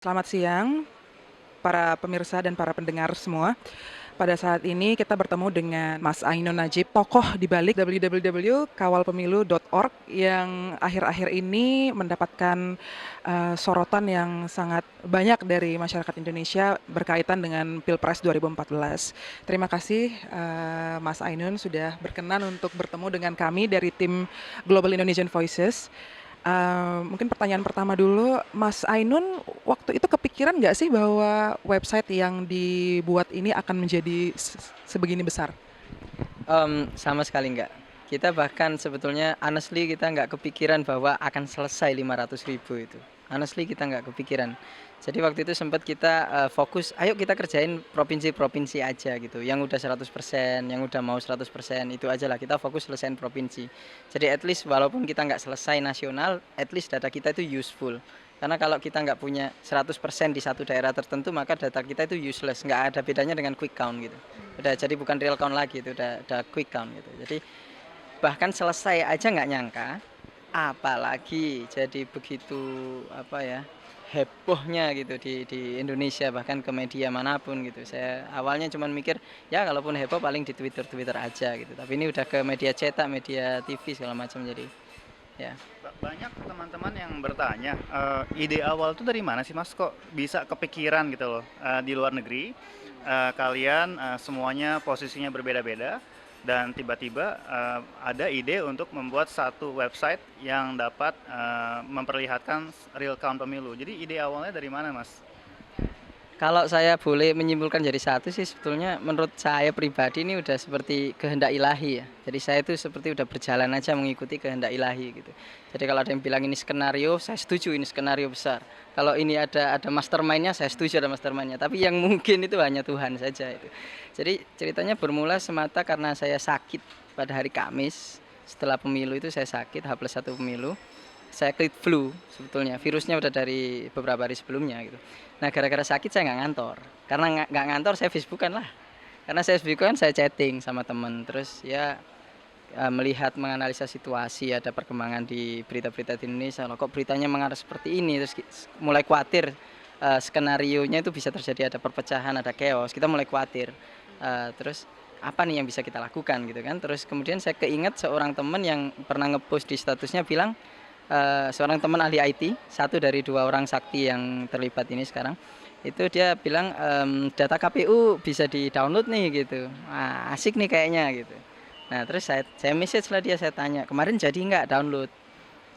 Selamat siang, para pemirsa dan para pendengar semua. Pada saat ini kita bertemu dengan Mas Ainun Najib, tokoh di balik www.kawalpemilu.org yang akhir-akhir ini mendapatkan sorotan yang sangat banyak dari masyarakat Indonesia berkaitan dengan Pilpres 2014. Terima kasih Mas Ainun sudah berkenan untuk bertemu dengan kami dari tim Global Indonesian Voices. Mungkin pertanyaan pertama dulu, Mas Ainun, waktu itu kepikiran nggak sih bahwa website yang dibuat ini akan menjadi sebegini besar? Sama sekali enggak. Kita bahkan sebetulnya honestly kita nggak kepikiran bahwa akan selesai 500.000 itu. Honestly kita nggak kepikiran. Jadi waktu itu sempat kita, fokus, "Ayo kita kerjain provinsi-provinsi aja," gitu, yang udah 100%, yang udah mau 100% itu aja lah, kita fokus selesain provinsi. Jadi at least walaupun kita nggak selesai nasional, at least data kita itu useful. Karena kalau kita nggak punya 100% di satu daerah tertentu, maka data kita itu useless, nggak ada bedanya dengan quick count gitu. Udah jadi bukan real count lagi itu udah quick count gitu. Jadi bahkan selesai aja nggak nyangka, apalagi jadi begitu apa ya, hebohnya gitu di Indonesia bahkan ke media manapun gitu. Saya awalnya cuman mikir, ya kalaupun heboh paling di Twitter aja gitu. Tapi ini udah ke media cetak, media TV segala macam jadi ya. Banyak teman-teman yang bertanya, ide awal tuh dari mana sih Mas kok bisa kepikiran gitu loh, di luar negeri, kalian, semuanya posisinya berbeda-beda dan tiba-tiba, ada ide untuk membuat satu website yang dapat, memperlihatkan real count pemilu. Jadi ide awalnya dari mana Mas? Kalau saya boleh menyimpulkan jadi satu sih sebetulnya menurut saya pribadi ini udah seperti kehendak ilahi ya. Jadi saya itu seperti udah berjalan aja mengikuti kehendak ilahi gitu. Jadi kalau ada yang bilang ini skenario, saya setuju ini skenario besar. Kalau ini ada mastermind-nya, saya setuju ada mastermind-nya. Tapi yang mungkin itu hanya Tuhan saja itu. Jadi ceritanya bermula semata karena saya sakit pada hari Kamis. Setelah pemilu itu saya sakit, H+1 pemilu. Saya klik flu sebetulnya, virusnya udah dari beberapa hari sebelumnya gitu. Nah gara-gara sakit saya nggak ngantor, karena nggak ngantor saya Facebookan lah. Karena saya Facebookan saya chatting sama temen, terus ya melihat menganalisa situasi, ada perkembangan di berita-berita di Indonesia, loh kok beritanya mengarah seperti ini, terus mulai khawatir, skenarionya itu bisa terjadi ada perpecahan, ada chaos, kita mulai khawatir. Terus apa nih yang bisa kita lakukan gitu kan, terus kemudian saya keinget seorang temen yang pernah nge-post di statusnya bilang, seorang teman ahli IT, satu dari 2 orang sakti yang terlibat ini sekarang, itu dia bilang, "Data KPU bisa di-download nih," gitu. "Wah, asik nih kayaknya," gitu. Nah, terus saya message lah dia, saya tanya, "Kemarin jadi nggak download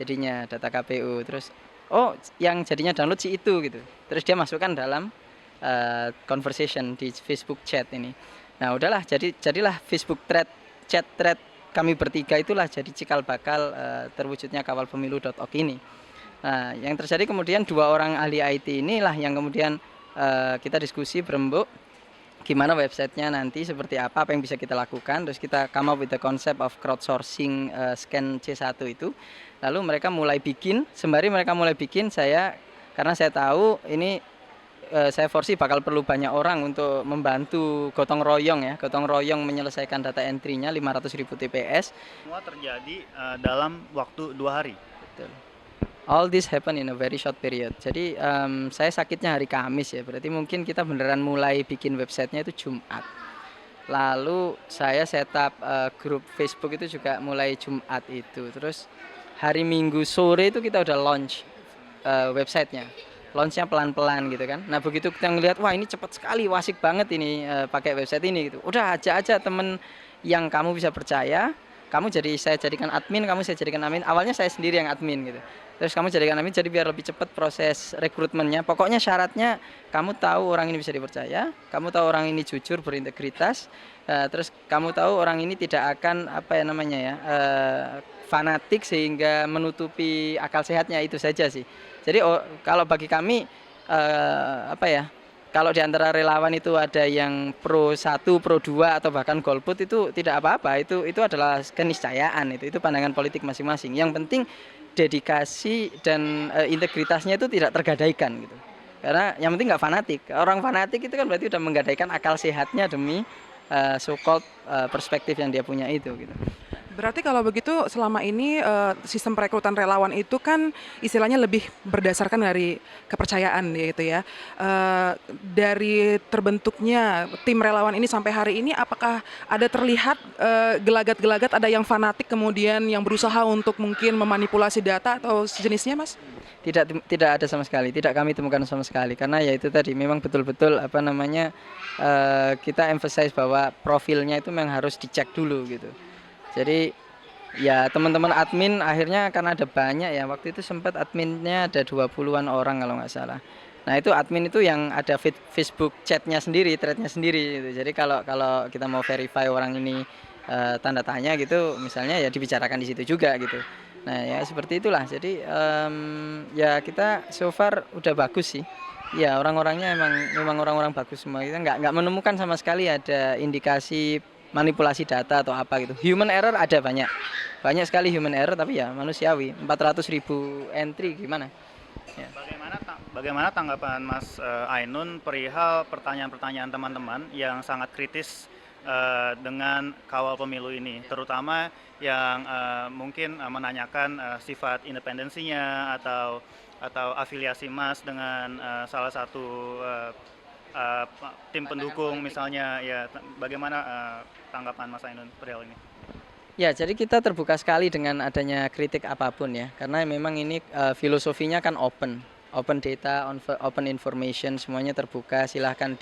jadinya data KPU?" Terus, "Oh, yang jadinya download sih itu," gitu. Terus dia masukkan dalam, conversation di Facebook chat ini. Nah, udahlah jadilah Facebook chat thread kami bertiga itulah jadi cikal bakal, terwujudnya kawalpemilu.org ini. Nah, yang terjadi kemudian 2 orang ahli IT inilah yang kemudian, kita diskusi berembuk, gimana websitenya nanti seperti apa yang bisa kita lakukan, terus kita come up with the concept of crowdsourcing, scan C1 itu. Lalu mereka mulai bikin, sembari mereka mulai bikin karena saya tahu ini, saya foresee bakal perlu banyak orang untuk membantu gotong royong menyelesaikan data entry-nya 500.000 TPS. Semua terjadi, dalam waktu 2 hari? Betul. All this happen in a very short period. Jadi, saya sakitnya hari Kamis ya, berarti mungkin kita beneran mulai bikin websitenya itu Jumat. Lalu saya setup, grup Facebook itu juga mulai Jumat itu. Terus hari Minggu sore itu kita udah launch, websitenya. Launch-nya pelan-pelan gitu kan. Nah begitu kita ngelihat, wah ini cepat sekali, wah asik banget ini, pakai website ini gitu. Udah ajak aja temen yang kamu bisa percaya, saya jadikan admin, kamu saya jadikan admin. Awalnya saya sendiri yang admin gitu. Terus kamu jadikan admin jadi biar lebih cepat proses rekrutmennya. Pokoknya syaratnya kamu tahu orang ini bisa dipercaya, kamu tahu orang ini jujur, berintegritas, terus kamu tahu orang ini tidak akan apa ya namanya ya, fanatik sehingga menutupi akal sehatnya, itu saja sih. Jadi kalau bagi kami, apa ya, kalau di antara relawan itu ada yang pro 1, pro 2 atau bahkan golput itu tidak apa-apa, itu adalah keniscayaan, itu pandangan politik masing-masing. Yang penting dedikasi dan, integritasnya itu tidak tergadaikan gitu. Karena yang penting nggak fanatik. Orang fanatik itu kan berarti udah menggadaikan akal sehatnya demi, so called, perspektif yang dia punya itu gitu. Berarti kalau begitu selama ini sistem perekrutan relawan itu kan istilahnya lebih berdasarkan dari kepercayaan ya gitu ya. Dari terbentuknya tim relawan ini sampai hari ini apakah ada terlihat gelagat-gelagat ada yang fanatik kemudian yang berusaha untuk mungkin memanipulasi data atau sejenisnya, Mas? Tidak ada sama sekali, tidak kami temukan sama sekali karena ya itu tadi memang betul-betul apa namanya kita emphasize bahwa profilnya itu memang harus dicek dulu gitu. Jadi ya teman-teman admin akhirnya karena ada banyak ya waktu itu sempat adminnya ada 20-an orang kalau nggak salah. Nah itu admin itu yang ada Facebook chatnya sendiri, threadnya sendiri gitu. Jadi kalau kalau kita mau verify orang ini tanda tanya gitu, misalnya ya dibicarakan di situ juga gitu. Nah ya seperti itulah. Jadi ya kita so far udah bagus sih. Ya orang-orangnya memang orang-orang bagus semua. Kita nggak menemukan sama sekali ada indikasi manipulasi data atau apa gitu. Human error ada banyak sekali human error tapi ya manusiawi. 400.000 entry gimana? Ya. Bagaimana tanggapan Mas Ainun perihal pertanyaan-pertanyaan teman-teman yang sangat kritis dengan kawal pemilu ini, terutama yang mungkin menanyakan sifat independensinya atau afiliasi Mas dengan salah satu uh, tim pendukung misalnya ya bagaimana tanggapan Mas Ainun perihal ini? Ya, jadi kita terbuka sekali dengan adanya kritik apapun ya, karena memang ini filosofinya kan open data, open information, semuanya terbuka, silahkan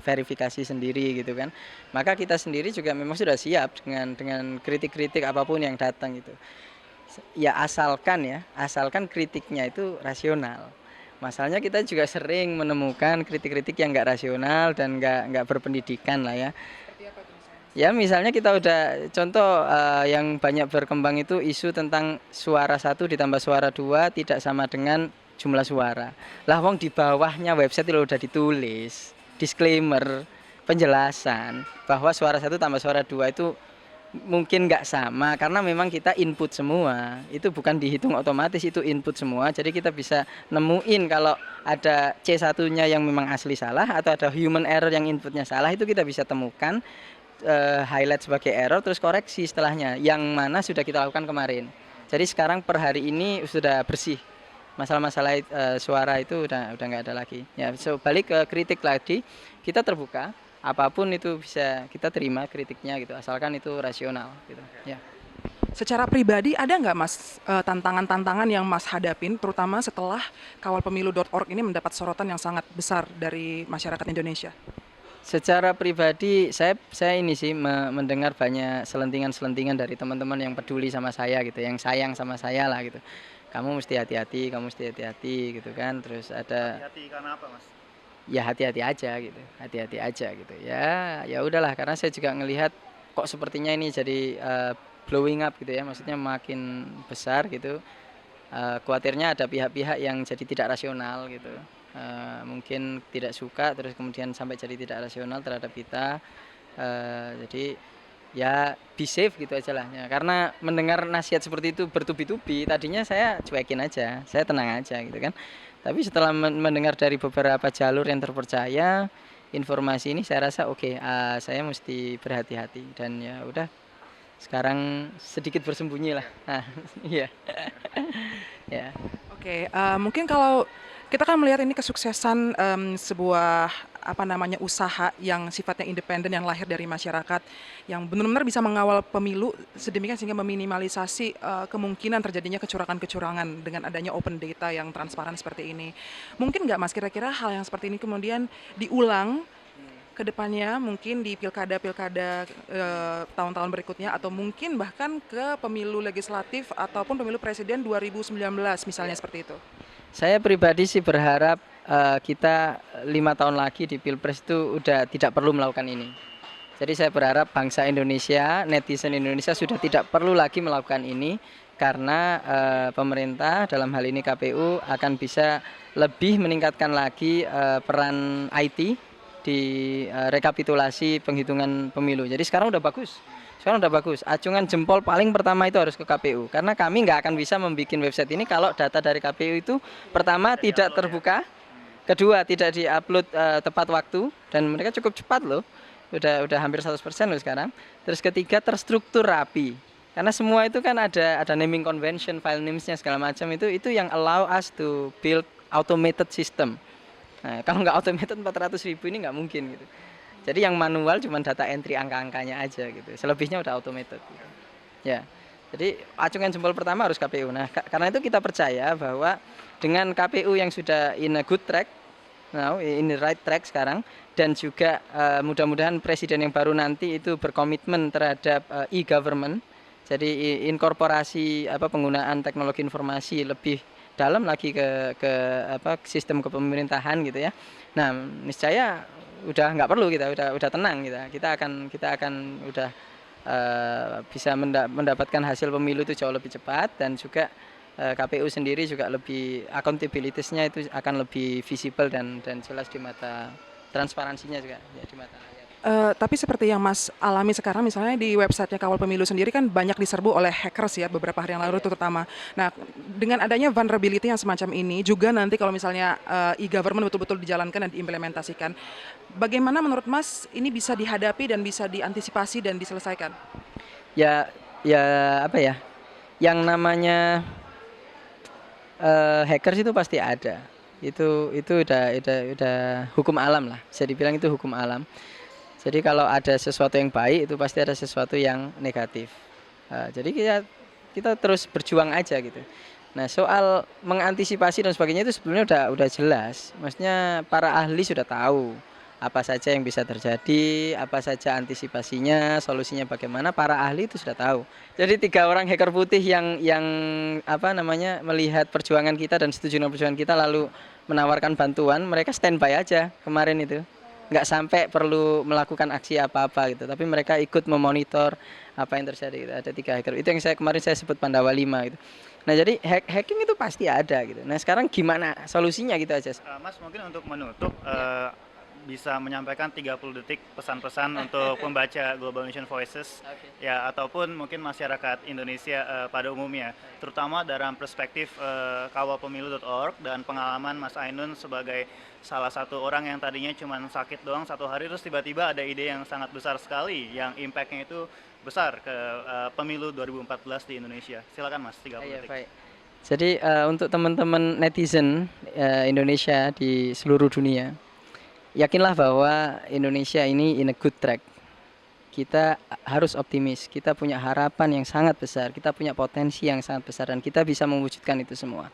verifikasi sendiri gitu kan. Maka kita sendiri juga memang sudah siap dengan kritik-kritik apapun yang datang gitu. Ya asalkan kritiknya itu rasional. Masalahnya kita juga sering menemukan kritik-kritik yang nggak rasional dan nggak berpendidikan lah ya. Ya misalnya kita udah contoh yang banyak berkembang itu isu tentang suara 1 ditambah suara 2 tidak sama dengan jumlah suara. Lah wong di bawahnya website itu udah ditulis disclaimer, penjelasan bahwa suara 1 tambah suara 2 itu mungkin nggak sama karena memang kita input semua. Itu bukan dihitung otomatis, itu input semua. Jadi kita bisa nemuin kalau ada C1-nya yang memang asli salah atau ada human error yang inputnya salah, itu kita bisa temukan, highlight sebagai error terus koreksi setelahnya yang mana sudah kita lakukan kemarin. Jadi sekarang per hari ini sudah bersih, masalah-masalah suara itu udah nggak ada lagi ya. So balik ke kritik lagi, kita terbuka apapun itu bisa kita terima kritiknya gitu asalkan itu rasional gitu ya. Secara pribadi ada nggak Mas tantangan-tantangan yang Mas hadapin terutama setelah kawalpemilu.org ini mendapat sorotan yang sangat besar dari masyarakat Indonesia? Secara pribadi saya ini sih mendengar banyak selentingan-selentingan dari teman-teman yang peduli sama saya gitu, yang sayang sama saya lah gitu. Kamu mesti hati-hati gitu kan. Terus ada Hati-hati karena apa, Mas? ya hati-hati aja gitu. Ya udahlah karena saya juga ngelihat kok sepertinya ini jadi blowing up gitu ya, maksudnya makin besar gitu. Khawatirnya ada pihak-pihak yang jadi tidak rasional gitu. Mungkin tidak suka terus kemudian sampai jadi tidak rasional terhadap kita. Jadi ya be safe gitu aja lah ya. Karena mendengar nasihat seperti itu bertubi-tubi, tadinya saya cuekin aja, saya tenang aja gitu kan. Tapi setelah mendengar dari beberapa jalur yang terpercaya informasi ini, saya rasa oke, saya mesti berhati-hati dan ya udah sekarang sedikit bersembunyi lah. Nah, iya. Ya. Oke, mungkin kalau kita kan melihat ini kesuksesan sebuah apa namanya usaha yang sifatnya independen yang lahir dari masyarakat yang benar-benar bisa mengawal pemilu sedemikian sehingga meminimalisasi kemungkinan terjadinya kecurangan-kecurangan dengan adanya open data yang transparan seperti ini. Mungkin nggak Mas kira-kira hal yang seperti ini kemudian diulang ke depannya mungkin di pilkada-pilkada tahun-tahun berikutnya atau mungkin bahkan ke pemilu legislatif ataupun pemilu presiden 2019 misalnya seperti itu. Saya pribadi sih berharap kita 5 tahun lagi di Pilpres itu udah tidak perlu melakukan ini. Jadi saya berharap bangsa Indonesia, netizen Indonesia sudah tidak perlu lagi melakukan ini karena pemerintah dalam hal ini KPU akan bisa lebih meningkatkan lagi peran IT di rekapitulasi penghitungan pemilu. Jadi sekarang udah bagus. Acungan jempol paling pertama itu harus ke KPU. Karena kami nggak akan bisa membuat website ini kalau data dari KPU itu pertama tidak terbuka, kedua tidak diupload tepat waktu dan mereka cukup cepat loh. Udah hampir 100% loh sekarang. Terus ketiga terstruktur rapi. Karena semua itu kan ada naming convention, file names-nya segala macam itu yang allow us to build automated system. Nah, kalau nggak automated 400.000 ini nggak mungkin gitu. Jadi yang manual cuma data entry angka-angkanya aja gitu. Selebihnya udah automated. Gitu. Ya. Jadi acungan jempol pertama harus KPU. Nah, karena itu kita percaya bahwa dengan KPU yang sudah in a good track, now in the right track sekarang, dan juga mudah-mudahan presiden yang baru nanti itu berkomitmen terhadap e-government. Jadi inkorporasi penggunaan teknologi informasi lebih dalam lagi ke sistem kepemerintahan gitu ya. Nah, niscaya udah nggak perlu kita udah tenang kita akan udah bisa mendapatkan hasil pemilu itu jauh lebih cepat, dan juga KPU sendiri juga lebih accountability-nya itu akan lebih visible dan jelas di mata, transparansinya juga ya di mata rakyat. Tapi seperti yang Mas alami sekarang, misalnya di websitenya Kawal Pemilu sendiri kan banyak diserbu oleh hackers ya beberapa hari yang lalu terutama. Nah, dengan adanya vulnerability yang semacam ini, juga nanti kalau misalnya e-government betul-betul dijalankan dan diimplementasikan, bagaimana menurut Mas ini bisa dihadapi dan bisa diantisipasi dan diselesaikan? Ya, apa ya? Yang namanya hackers itu pasti ada. Itu udah hukum alam lah. Bisa dibilang itu hukum alam. Jadi kalau ada sesuatu yang baik itu pasti ada sesuatu yang negatif. Jadi kita terus berjuang aja gitu. Nah, soal mengantisipasi dan sebagainya itu sebenarnya udah jelas. Maksudnya para ahli sudah tahu apa saja yang bisa terjadi, apa saja antisipasinya, solusinya bagaimana, para ahli itu sudah tahu. Jadi 3 orang hacker putih yang melihat perjuangan kita dan setuju dengan perjuangan kita lalu menawarkan bantuan, mereka standby aja kemarin itu. Nggak sampai perlu melakukan aksi apa-apa gitu, tapi mereka ikut memonitor apa yang terjadi gitu. Ada 3 hacker itu yang kemarin saya sebut Pandawa 5 gitu. Nah, jadi hacking itu pasti ada gitu. Nah, sekarang gimana solusinya gitu aja. Mas, mungkin untuk menutup bisa menyampaikan 30 detik pesan-pesan untuk pembaca Global Nation Voices ya, ataupun mungkin masyarakat Indonesia pada umumnya, terutama dalam perspektif kawalpemilu.org dan pengalaman Mas Ainun sebagai salah satu orang yang tadinya cuma sakit doang 1 hari, terus tiba-tiba ada ide yang sangat besar sekali yang impact-nya itu besar ke pemilu 2014 di Indonesia. Silakan Mas, 30 detik. Baik. Jadi untuk teman-teman netizen Indonesia di seluruh dunia, yakinlah bahwa Indonesia ini in a good track. Kita harus optimis, kita punya harapan yang sangat besar, kita punya potensi yang sangat besar, dan kita bisa mewujudkan itu semua.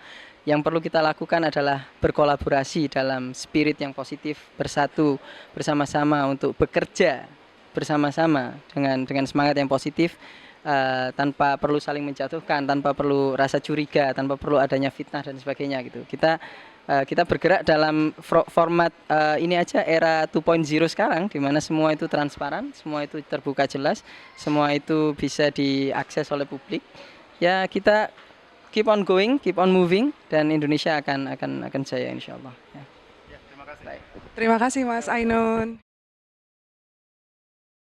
Yang perlu kita lakukan adalah berkolaborasi dalam spirit yang positif, bersatu bersama-sama untuk bekerja bersama-sama dengan semangat yang positif, tanpa perlu saling menjatuhkan, tanpa perlu rasa curiga, tanpa perlu adanya fitnah dan sebagainya gitu. Kita bergerak dalam format ini aja, era 2.0 sekarang, di mana semua itu transparan, semua itu terbuka jelas, semua itu bisa diakses oleh publik. Ya, kita keep on going, keep on moving, dan Indonesia akan jaya insya Allah. Ya. Ya, terima kasih. Baik. Terima kasih Mas Ainun.